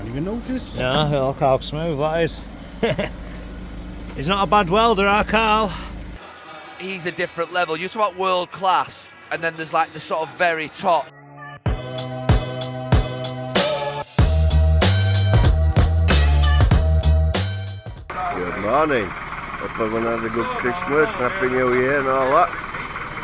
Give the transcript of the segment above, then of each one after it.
can't even notice. Yeah, look how smooth that is. He's not a bad welder, our Carl. He's a different level. You talk about world class, and then there's like the sort of very top. Good morning. Hope everyone had a good Christmas, Happy New Year and all that.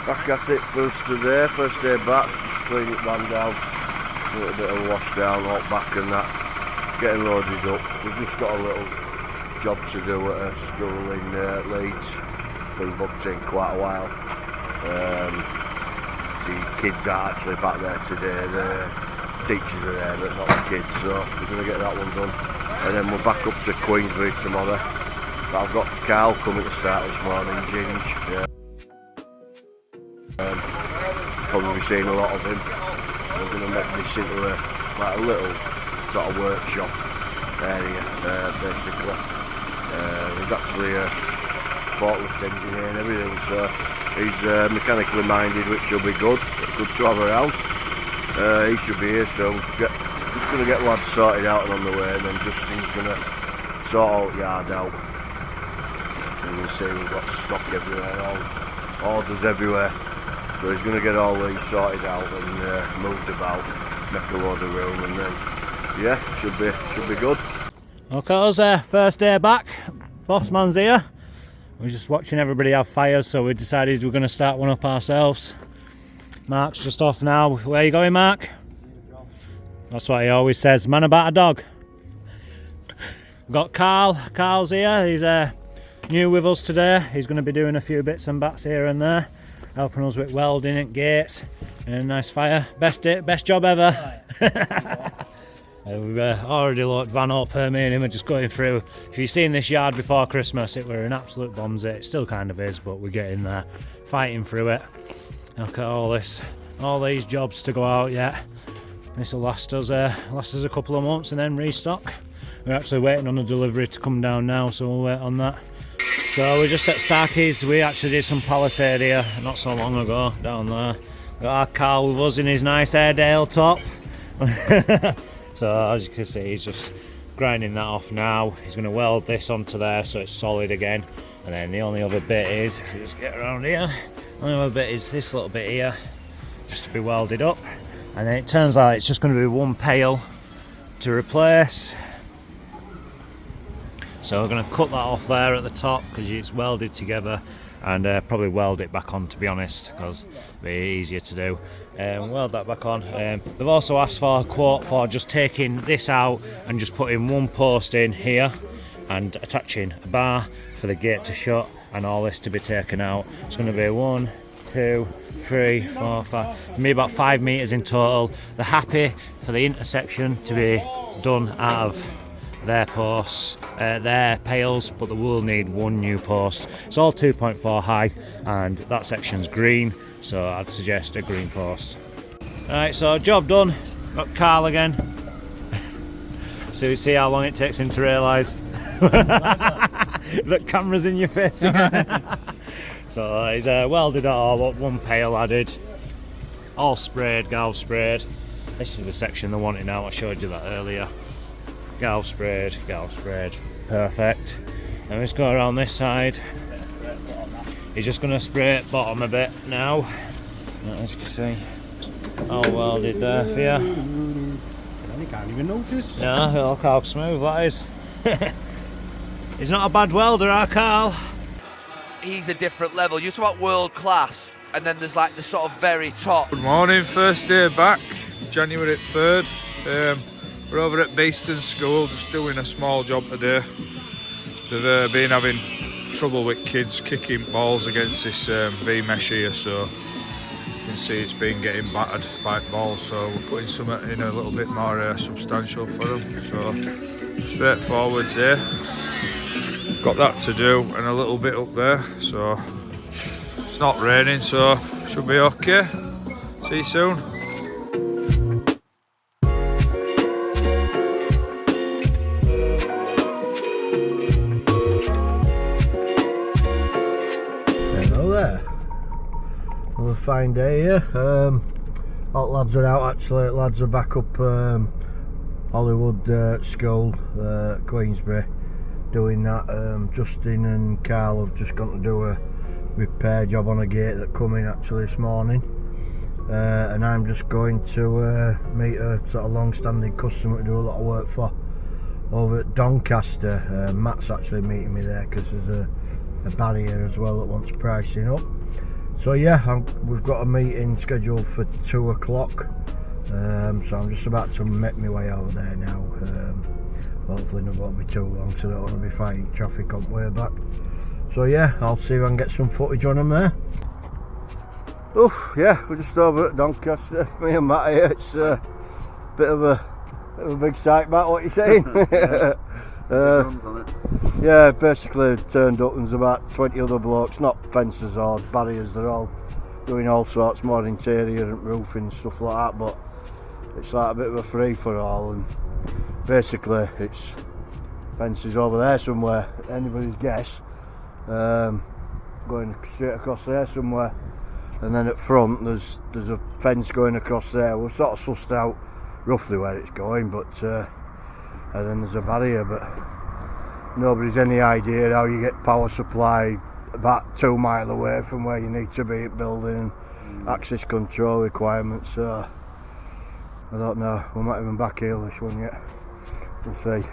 Back at it first today, first day back, just clean it down, a little bit of wash down, out back and that, getting loaded up. We've just got a little job to do at a school in Leeds. Been booked in quite a while. The kids are actually back there today, the teachers are there but not the kids, so we're going to get that one done. And then we're back up to Queensbury tomorrow. But I've got Carl coming to start this morning, Ginge. Yeah. Probably seeing a lot of him. We're going to make this into like a little sort of workshop area, basically. He's actually a forklift engineer and everything, so he's mechanically minded, which will be good to have around. He should be here soon. Just going to get lads sorted out and on the way, and then Justin's going to sort out yard out. And you'll see we've got stock everywhere, all orders everywhere. So he's going to get all these sorted out and moved about, make a load of room, and then yeah, should be good. Okay, first day back. Boss man's here. We're just watching everybody have fires, so we decided we're going to start one up ourselves. Mark's just off now. Where are you going, Mark? That's what he always says. Man about a dog. We've got Carl. Carl's here. He's new with us today. He's going to be doing a few bits and bats here and there, helping us with welding at gates and a nice fire. Best job ever. We've already looked Van up, me and him are just going through. If you've seen this yard before Christmas, it were an absolute bombs. It still kind of is, but we're getting there, fighting through it. Look at all these jobs to go out yet. This will last us a couple of months and then restock. We're actually waiting on a delivery to come down now, so we'll wait on that. So we're just at Starkey's. We actually did some palisade here not so long ago down there. Got our Carl with us in his nice Airedale top. So as you can see, he's just grinding that off now. He's going to weld this onto there so it's solid again. And then the only other bit is, if you just get around here, the only other bit is this little bit here, just to be welded up. And then it turns out it's just going to be one pail to replace. So we're going to cut that off there at the top because it's welded together, and probably weld it back on, to be honest, because it'll be easier to do. Weld that back on. They've also asked for a quote for just taking this out and just putting one post in here and attaching a bar for the gate to shut and all this to be taken out. It's going to be 1, 2, 3, 4, 5, maybe about 5 metres in total. They're happy for the intersection to be done out of their posts, their pails, but they will need one new post. It's all 2.4 high and that section's green, so I'd suggest a green post. Alright, so job done. Got Carl again. So we see how long it takes him to realise that camera's in your face again. So he's welded it all up, one pail added, all sprayed, galv sprayed. This is the section they're wanting out, I showed you that earlier. Galv sprayed, perfect. Now let's go around this side. He's just going to spray it bottom a bit now. As you can see, all welded there for you. You can't even notice. Yeah, look how smooth that is. He's not a bad welder, our Carl. He's a different level. You talk about world class, and then there's like the sort of very top. Good morning, first day back, January 3rd. We're over at Beeston School, just doing a small job today. They've been having trouble with kids kicking balls against this V-mesh here, so you can see it's been getting battered by balls, so we're putting something in a little bit more substantial for them. So straightforward there. Got that to do and a little bit up there, so it's not raining, so should be okay. See you soon. Another fine day here. All lads are out actually. Lads are back up Hollingwood School, Queensbury, doing that. Justin and Carl have just gone to do a repair job on a gate that come in actually this morning, and I'm just going to meet a sort of long-standing customer to do a lot of work for over at Doncaster. Matt's actually meeting me there because there's a barrier as well that wants pricing up. So yeah, we've got a meeting scheduled for 2 o'clock, so I'm just about to make my way over there now. Hopefully it won't be too long, so I don't want to be fighting traffic on the way back. So yeah, I'll see if I can get some footage on them there. Oof, yeah, we're just over at Doncaster, me and Matt here. It's a bit of a big sight, Matt, what are you saying? Yeah, basically turned up and there's about 20 other blokes, not fences or barriers, they're all doing all sorts, more interior and roofing, stuff like that, but it's like a bit of a free-for-all, and basically it's fences over there somewhere, anybody's guess, going straight across there somewhere, and then at front there's a fence going across there. We've sort of sussed out roughly where it's going, but and then there's a barrier, but nobody's any idea how you get power supply about 2 miles away from where you need to be at building, and access control requirements. So I don't know, we might even back heel this one yet. We'll see.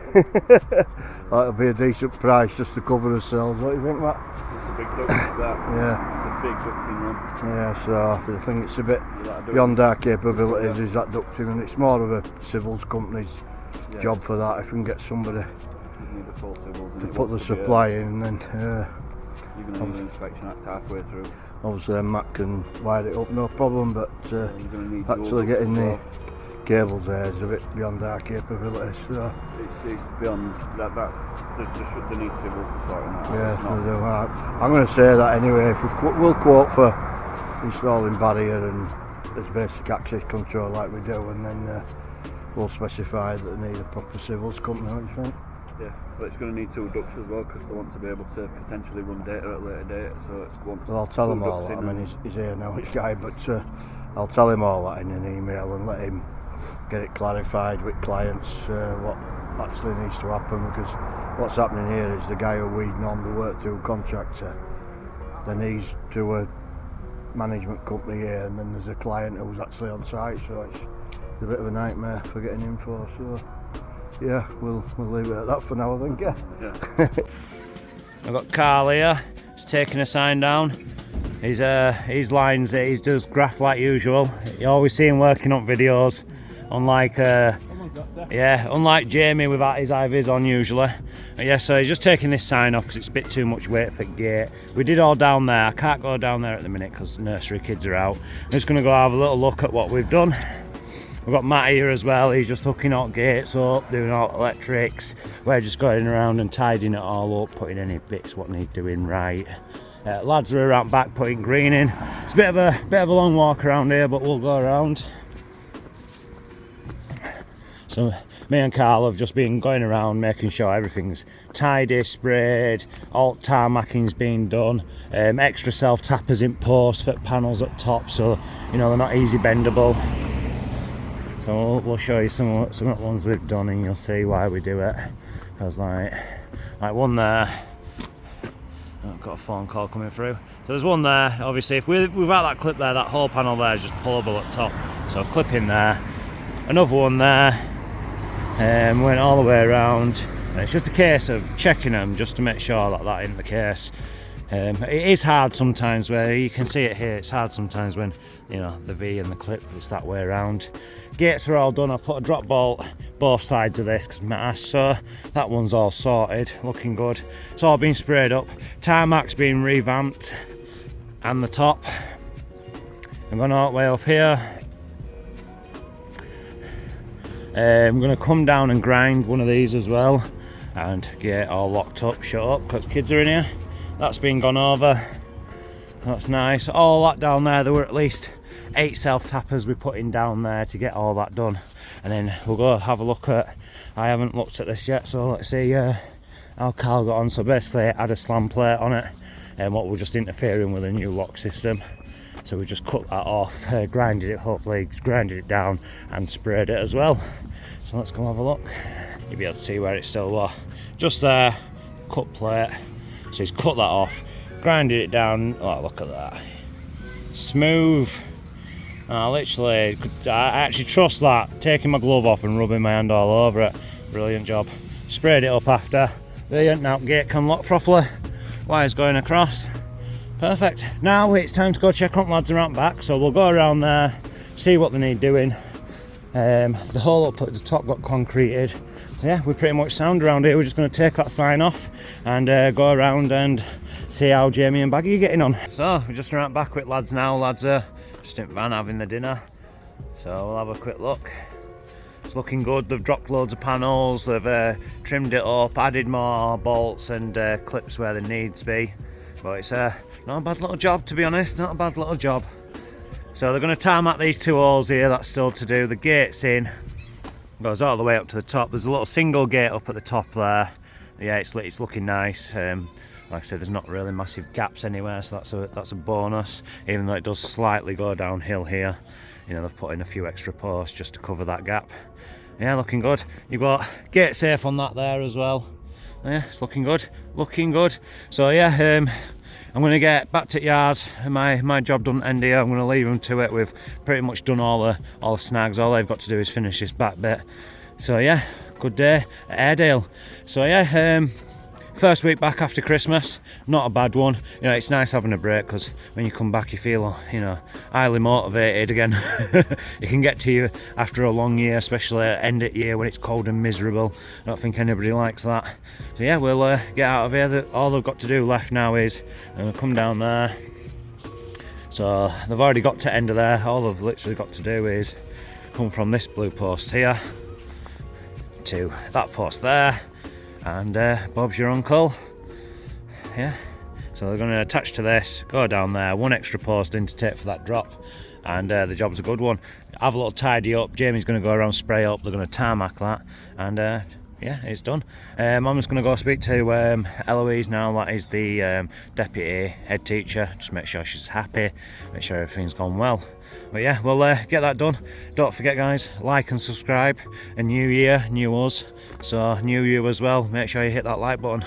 That'll be a decent price just to cover ourselves. What do you think, Matt? It's a big ducting, that. Yeah. It's a big ducting one. Yeah, so I think it's a bit beyond our capabilities, is that ducting, and it's more of a civils company's job for that. If we can get somebody to put the supply in, and then you're going to need an inspection act halfway through. Obviously Matt can wire it up, no problem, but actually getting the cables there is a bit beyond our capabilities. So it's beyond that. They need civils to sort it out. Yeah, I'm going to say that anyway. If we'll quote for installing barrier and there's basic access control like we do, and then we'll specify that they need a proper civils company. What do you think? Yeah, but it's going to need 2 ducts as well, because they want to be able to potentially run data at a later date. So it's well, I'll tell him all that. I mean, he's here now, this guy, but I'll tell him all that in an email and let him get it clarified with clients what actually needs to happen, because what's happening here is the guy who we normally work to, contractor, then he's to a management company here, and then there's a client who's actually on site, so it's a bit of a nightmare for getting info. So yeah, we'll leave it at that for now, I think. Yeah. I've got Carl here, he's taking a sign down. His lines, he does graph like usual. You always see him working on videos, unlike Jamie without his IVs on usually. Yeah, so he's just taking this sign off because it's a bit too much weight for the gate. We did all down there. I can't go down there at the minute because nursery kids are out. I'm just going to go have a little look at what we've done. We've got Matt here as well. He's just hooking all gates up, doing all electrics. We're just going around and tidying it all up, putting any bits what need doing right. Lads are around back putting green in. It's a bit of a long walk around here, but we'll go around. So me and Carl have just been going around making sure everything's tidy, sprayed, all tarmacking's been done, extra self-tappers in post for panels up top, so you know they're not easy bendable. So we'll show you some of the ones we've done, and you'll see why we do it. Because like one there, I've got a phone call coming through. So there's one there. Obviously, if without that clip there, that whole panel there is just pullable at top. So clip in there. Another one there. Went all the way around. And it's just a case of checking them just to make sure that isn't the case. It is hard sometimes where you can see it here. It's hard sometimes when you know the V and the clip is that way around. Gates are all done. I've put a drop bolt both sides of this because Matt asked, so that one's all sorted, looking good. It's all been sprayed up. Tarmac's been revamped, and the top. I'm going all the way up here. I'm going to come down and grind one of these as well and get it all locked up, shut up because kids are in here. That's been gone over. That's nice. All that down there were at least 8 self-tappers we put in down there to get all that done. And then we'll go have a look at, I haven't looked at this yet, so let's see how Carl got on. So basically it had a slam plate on it, and what we're just interfering with a new lock system. So we just cut that off, grinded it, hopefully grinded it down and sprayed it as well So let's go have a look. You'll be able to see where it still was. Just there, cut plate. So he's cut that off, grinded it down. Oh, look at that. Smooth. I actually trust that. Taking my glove off and rubbing my hand all over it. Brilliant job. Sprayed it up after. Brilliant. Now gate can lock properly. Wires going across. Perfect. Now it's time to go check on lads around back. So we'll go around there, see what they need doing. The hole up at the top got concreted. So yeah, we're pretty much sound around here. We're just going to take that sign off and go around and see how Jamie and Baggy are getting on. So we're just around back with lads now. Lads are just in van having the dinner. So we'll have a quick look. It's looking good. They've dropped loads of panels. They've trimmed it up, added more bolts and clips where there needs be. But it's not a bad little job, to be honest. Not a bad little job. So they're going to tarmac these 2 holes here. That's still to do. The gate's in. Goes all the way up to the top. There's a little single gate up at the top there. Yeah, it's looking nice. Like I said, there's not really massive gaps anywhere, so that's a bonus. Even though it does slightly go downhill here, you know, they've put in a few extra posts just to cover that gap. Yeah, looking good. You've got gate safe on that there as well. Yeah, it's looking good. Looking good. So yeah, I'm going to get back to the yard. My job doesn't end here. I'm going to leave them to it. We've pretty much done all the snags. All they've got to do is finish this back bit. So yeah, good day at Airedale. So yeah, first week back after Christmas, not a bad one. You know, it's nice having a break because when you come back you feel, you know, highly motivated again. It can get to you after a long year, especially at end of year when it's cold and miserable. I don't think anybody likes that. So yeah, we'll get out of here. All they've got to do left now is come down there. So they've already got to end of there. All they've literally got to do is come from this blue post here to that post there. And Bob's your uncle. Yeah, so they're going to attach to this, go down there, 1 extra post in to take for that drop, and the job's a good one. Have a little tidy up. Jamie's going to go around, spray up. They're going to tarmac that, and yeah, it's done. I'm just going to go speak to Eloise now. That is the deputy head teacher. Just make sure she's happy, make sure everything's gone well. But yeah, we'll get that done. Don't forget, guys, like and subscribe. A new year, new us. So new you as well. Make sure you hit that like button.